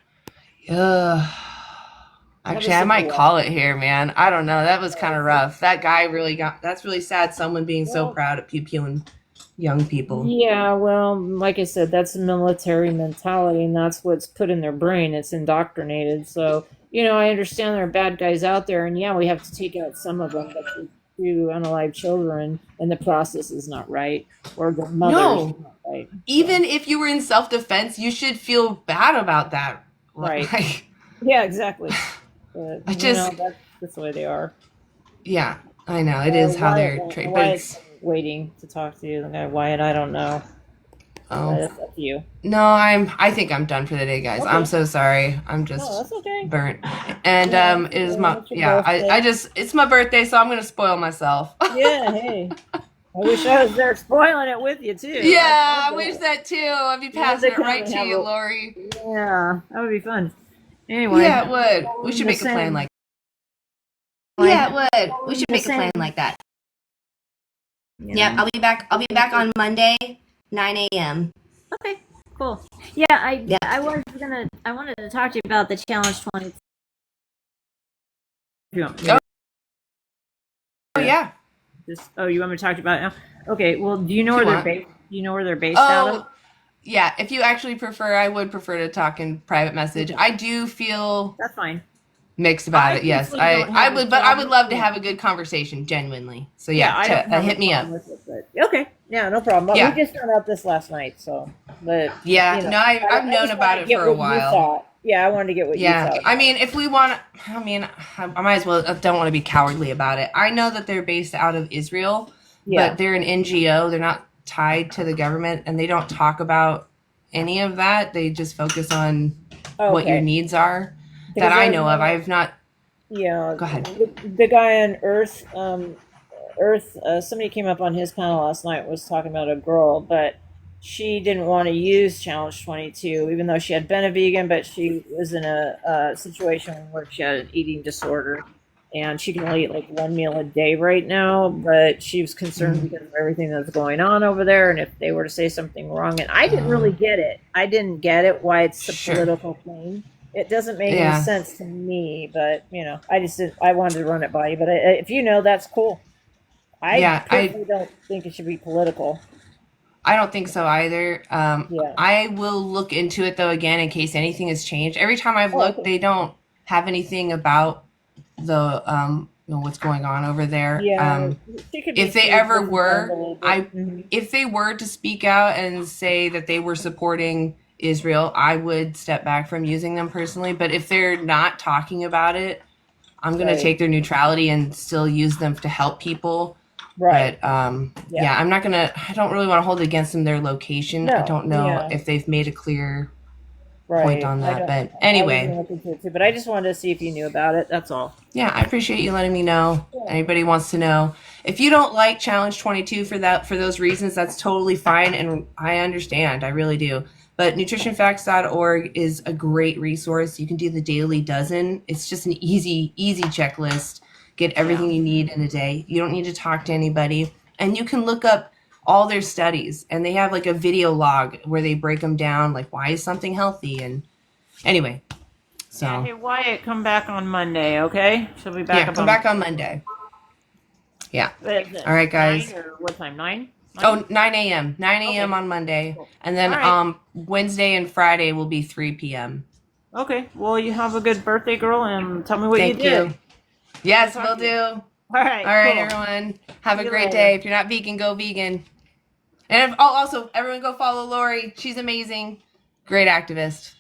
Actually, I might call it here, man. I don't know. That was kind of rough. That guy that's really sad. Someone being so proud of pew-pewing young people. Yeah, well, like I said, that's a military mentality, and that's what's put in their brain. It's indoctrinated. So, I understand there are bad guys out there, and yeah, we have to take out some of them, but to unalive children, and the process is not right, or the mother is not right. Even if you were in self-defense, you should feel bad about that. Right. Yeah, exactly. But, that's the way they are. Yeah, I know. It is how they're trained. Wyatt's waiting to talk to you. The guy Wyatt, I don't know. Oh, that's up to you. No, I think I'm done for the day, guys. Okay. I'm so sorry. I'm just that's okay. burnt. And it is my it's my birthday, so I'm gonna spoil myself. Yeah, hey. I wish I was there spoiling it with you too. Yeah, I wish that too. I'd be passing it right to you, Lori. Yeah, that would be fun. Anyway. Yeah, it would. We should make a plan like that. Yeah, it would. We should make a plan like that. Yeah, I'll be back on Monday, 9 a.m. Okay, cool. Yeah, I wanted to talk to you about the Challenge 20. Oh yeah. You want me to talk to you about it now? Okay. Well, do you know where they're based? Do you know where they're based out of? Yeah. If you actually prefer, I would prefer to talk in private message. I do feel that's fine. Mixed about it. Yes, I would, but I would love to have a good conversation, genuinely. So hit me up. Okay. Yeah, no problem. We just found out this last night, so. But I've known about it for a while. Yeah, I wanted to get what you thought. I mean, if we want, I might as well. I don't want to be cowardly about it. I know that they're based out of Israel, but they're an NGO. They're not tied to the government, and they don't talk about any of that. They just focus on what your needs are. That I know of. I have not. Yeah. Go ahead. The guy on Earth, somebody came up on his panel last night, was talking about a girl, but she didn't want to use Challenge 22, even though she had been a vegan, but she was in a situation where she had an eating disorder, and she can only eat like one meal a day right now, but she was concerned because of everything that's going on over there, and if they were to say something wrong, and I didn't really get it. I didn't get it, why it's a political thing. It doesn't make any sense to me, but I wanted to run it by you. But if you know, that's cool. I don't think it should be political. I don't think so either. I will look into it though again in case anything has changed. Every time I've looked, they don't have anything about the what's going on over there. Yeah, she could be If they too ever informed a were, little bit. if they were to speak out and say that they were supporting Israel, I would step back from using them personally. But if they're not talking about it, I'm going to Right. take their neutrality and still use them to help people. Right. But yeah, I'm not going to, I don't really want to hold against them their location. I No, don't know yeah. if they've made a clear Right. point on I that. don't- But I wasn't anyway, looking into it too, but I just wanted to see if you knew about it. That's all. yeah, I appreciate you letting me know. Anybody wants to know. If you don't like Challenge 22 for those reasons, that's totally fine, and I understand. I really do. But nutritionfacts.org is a great resource. You can do the Dailey Dozen. It's just an easy checklist. Get everything you need in a day. You don't need to talk to anybody. And you can look up all their studies, and they have like a video log where they break them down, like why is something healthy. And anyway, so Yeah, hey Wyatt, come back on Monday, okay? She'll be back. yeah, come back on Monday. Yeah. All right, guys. 9 or what time? 9? Oh, 9 a.m. 9 a.m. on Monday. Cool. And then All right. Wednesday and Friday will be 3 p.m. Okay. Well, you have a good birthday, girl, and tell me what Thank you did. you. Yes, Talk will to you. do. All right. All right, cool. everyone. Have See a you great later. day. If you're not vegan, go vegan. And also, everyone go follow Lori. She's amazing. Great activist.